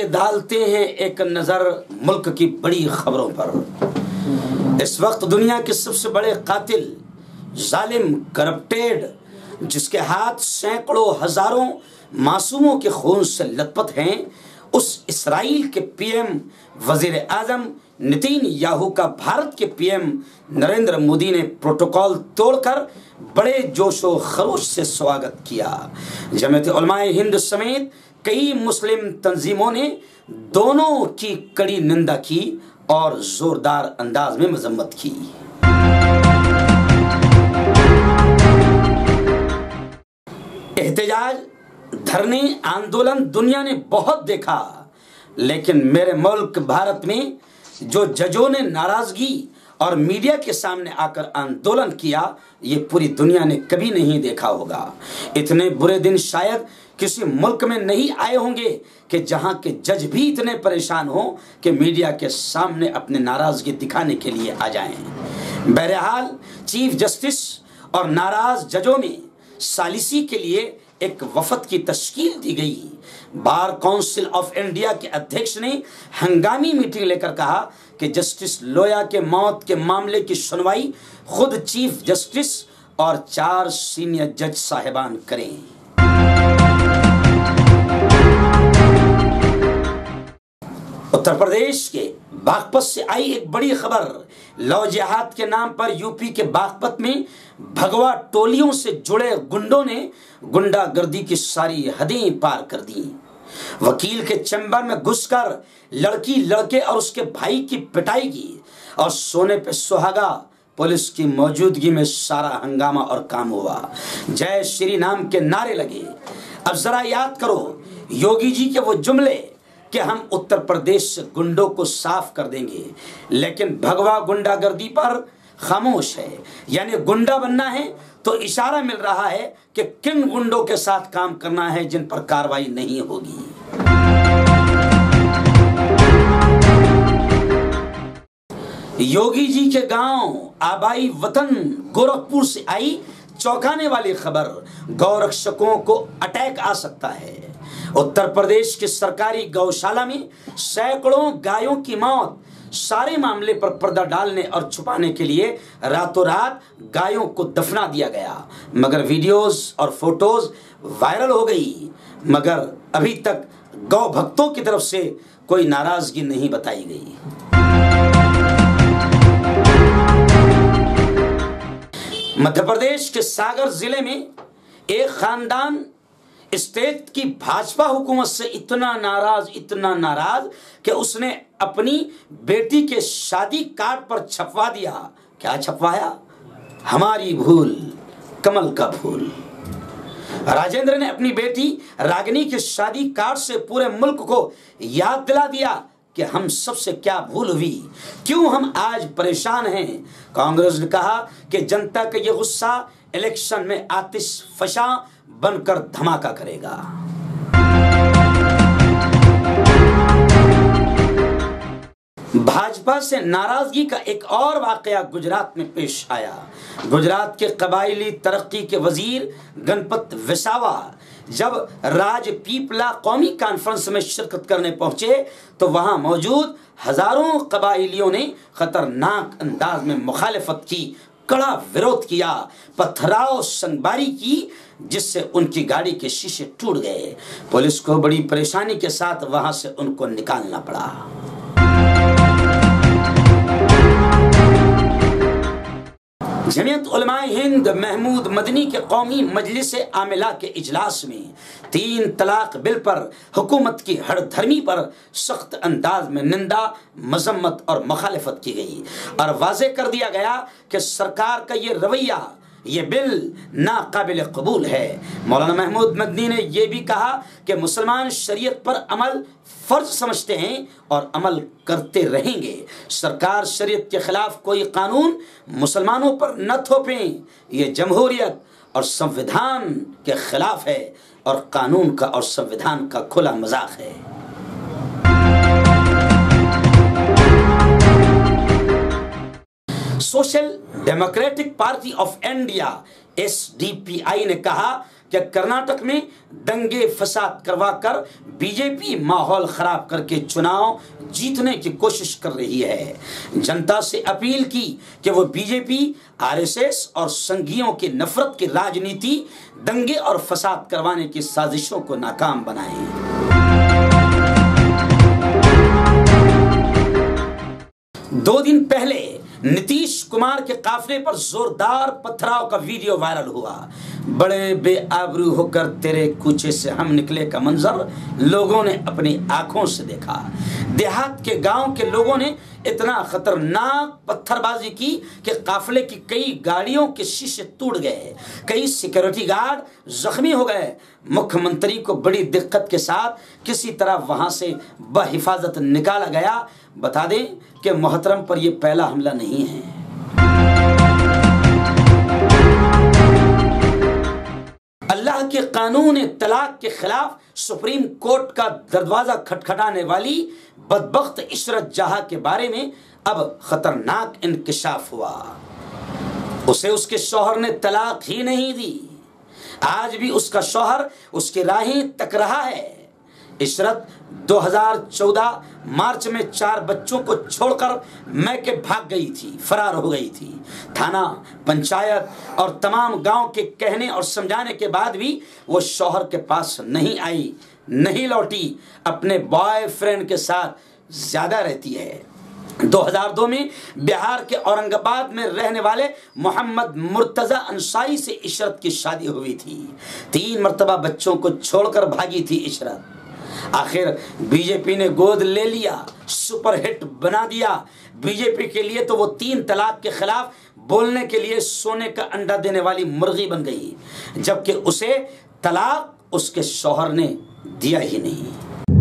आइए डालते हैं एक नजर मुल्क की बड़ी खबरों पर। इस वक्त दुनिया के सबसे बड़े कातिल, जालिम, करप्टेड, जिसके हाथ सैकड़ों हजारों मासूमों के खून से लथपथ हैं, उस इसराइल के पीएम वजीर आजम नेतन्याहू का भारत के पीएम नरेंद्र मोदी ने प्रोटोकॉल तोड़कर बड़े जोशो खरोश से स्वागत किया। जमात उलमाए हिंद समेत कई मुस्लिम तंजीमों ने दोनों की कड़ी निंदा की और जोरदार अंदाज में मजम्मत की। एहतजाज, धरने, आंदोलन दुनिया ने बहुत देखा, लेकिन मेरे मुल्क भारत में जो जजों ने नाराजगी और मीडिया के सामने आकर आंदोलन किया, ये पूरी दुनिया ने कभी नहीं देखा होगा। इतने बुरे दिन शायद किसी मुल्क में नहीं आए होंगे कि जहां के जज भी इतने परेशान हो कि मीडिया के सामने अपने नाराजगी दिखाने के लिए आ जाएं। बहरहाल चीफ जस्टिस और नाराज जजों में सालिसी के लिए एक वफद की तश्कील दी गई। बार काउंसिल ऑफ इंडिया के अध्यक्ष ने हंगामी मीटिंग लेकर कहा कि जस्टिस लोया के मौत के मामले की सुनवाई खुद चीफ जस्टिस और 4 सीनियर जज साहिबान करें। उत्तर प्रदेश के बागपत से आई एक बड़ी खबर। लव जिहाद के नाम पर यूपी के बागपत में भगवा टोलियों से जुड़े गुंडों ने गुंडागर्दी की सारी हदें पार कर दी। वकील के चैम्बर में घुसकर लड़की, लड़के और उसके भाई की पिटाई की और सोने पे सुहागा पुलिस की मौजूदगी में सारा हंगामा और काम हुआ। जय श्री राम के नारे लगे। अब जरा याद करो योगी जी के वो जुमले कि हम उत्तर प्रदेश से गुंडों को साफ कर देंगे, लेकिन भगवा गुंडागर्दी पर खामोश है। यानी गुंडा बनना है तो इशारा मिल रहा है कि किन गुंडों के साथ काम करना है जिन पर कार्रवाई नहीं होगी। योगी जी के गांव आबाई वतन गोरखपुर से आई चौंकाने वाली खबर, गौरक्षकों को अटैक आ सकता है। उत्तर प्रदेश की सरकारी गौशाला में सैकड़ों गायों की मौत। सारे मामले पर पर्दा डालने और छुपाने के लिए रातों रात गायों को दफना दिया गया, मगर वीडियोस और फोटोज वायरल हो गई, मगर अभी तक गौ भक्तों की तरफ से कोई नाराजगी नहीं बताई गई। मध्य प्रदेश के सागर जिले में एक खानदान स्टेट की भाजपा हुकूमत से इतना नाराज कि उसने अपनी बेटी के शादी कार्ड पर छपवा दिया। क्या छपवाया? हमारी भूल, कमल का फूल। राजेंद्र ने अपनी बेटी रागिनी के शादी कार्ड से पूरे मुल्क को याद दिला दिया कि हम सबसे क्या भूल हुई, क्यों हम आज परेशान हैं। कांग्रेस ने कहा कि जनता का ये गुस्सा इलेक्शन में आतिशफशा बनकर धमाका करेगा। भाजपा से नाराजगी का एक और वाकया गुजरात में पेश आया। गुजरात के कबायली तरक्की के वजीर गणपत वसावा जब राजपीपला कौमी कॉन्फ्रेंस में शिरकत करने पहुंचे तो वहां मौजूद हजारों कबायलियों ने खतरनाक अंदाज में मुखालिफत की, कड़ा विरोध किया, पथराव संगबारी की, जिससे उनकी गाड़ी के शीशे टूट गए। पुलिस को बड़ी परेशानी के साथ वहां से उनको निकालना पड़ा। जमीयत उलमाए हिंद महमूद मदनी के कौमी मजलिस आमिला के इजलास में 3 तलाक बिल पर हुकूमत की हड़धर्मी पर सख्त अंदाज में निंदा, मजम्मत और मुखालिफत की गई और वाज़ेह कर दिया गया कि सरकार का ये रवैया, ये बिल नाकाबिल कबूल है। मौलाना महमूद मदनी ने यह भी कहा कि मुसलमान शरीयत पर अमल फर्ज समझते हैं और अमल करते रहेंगे। सरकार शरीयत के खिलाफ कोई कानून मुसलमानों पर न थोपें, यह जमहूरियत और संविधान के खिलाफ है और कानून का और संविधान का खुला मजाक है। Social democratic party of India SDPI ने कहा कि कर्नाटक में दंगे फसाद करवाकर बीजेपी माहौल खराब करके चुनाव जीतने की कोशिश कर रही है। जनता से अपील की कि वो बीजेपी, आरएसएस और संघियों के नफरत की राजनीति, दंगे और फसाद करवाने की साजिशों को नाकाम बनाए। 2 दिन पहले नीतीश कुमार के काफिले पर जोरदार पथराव का वीडियो वायरल हुआ। बड़े बेआबरू होकर तेरे कूचे से हम निकले का मंजर लोगों ने अपनी आंखों से देखा। देहात के गांव के लोगों ने इतना खतरनाक पत्थरबाजी की कि काफिले की कई गाड़ियों के शीशे टूट गए, कई सिक्योरिटी गार्ड जख्मी हो गए। मुख्यमंत्री को बड़ी दिक्कत के साथ किसी तरह वहां से बहिफाजत निकाला गया। बता दें कि मोहतरम पर यह पहला हमला नहीं है। अल्लाह के कानून तलाक के खिलाफ सुप्रीम कोर्ट का दरवाजा खटखटाने वाली बदबख्त इशरत जहां के बारे में अब खतरनाक इंकशाफ हुआ। उसे उसके शौहर ने तलाक ही नहीं दी। आज भी उसका शौहर उसकी राहें तक रहा है। इशरत 2014 मार्च में 4 बच्चों को छोड़कर मैके भाग गई थी, फरार हो गई थी। थाना, पंचायत और तमाम गांव के कहने और समझाने के बाद भी वो शौहर के पास नहीं आई, नहीं लौटी। अपने बॉयफ्रेंड के साथ ज्यादा रहती है। 2002 में बिहार के औरंगाबाद में रहने वाले मोहम्मद मुर्तजा अंसारी से इशरत की शादी हुई थी। 3 मर्तबा बच्चों को छोड़कर भागी थी इशरत। आखिर बीजेपी ने गोद ले लिया, सुपरहिट बना दिया। बीजेपी के लिए तो वो 3 तलाक के खिलाफ बोलने के लिए सोने का अंडा देने वाली मुर्गी बन गई, जबकि उसे तलाक उसके शौहर ने दिया ही नहीं।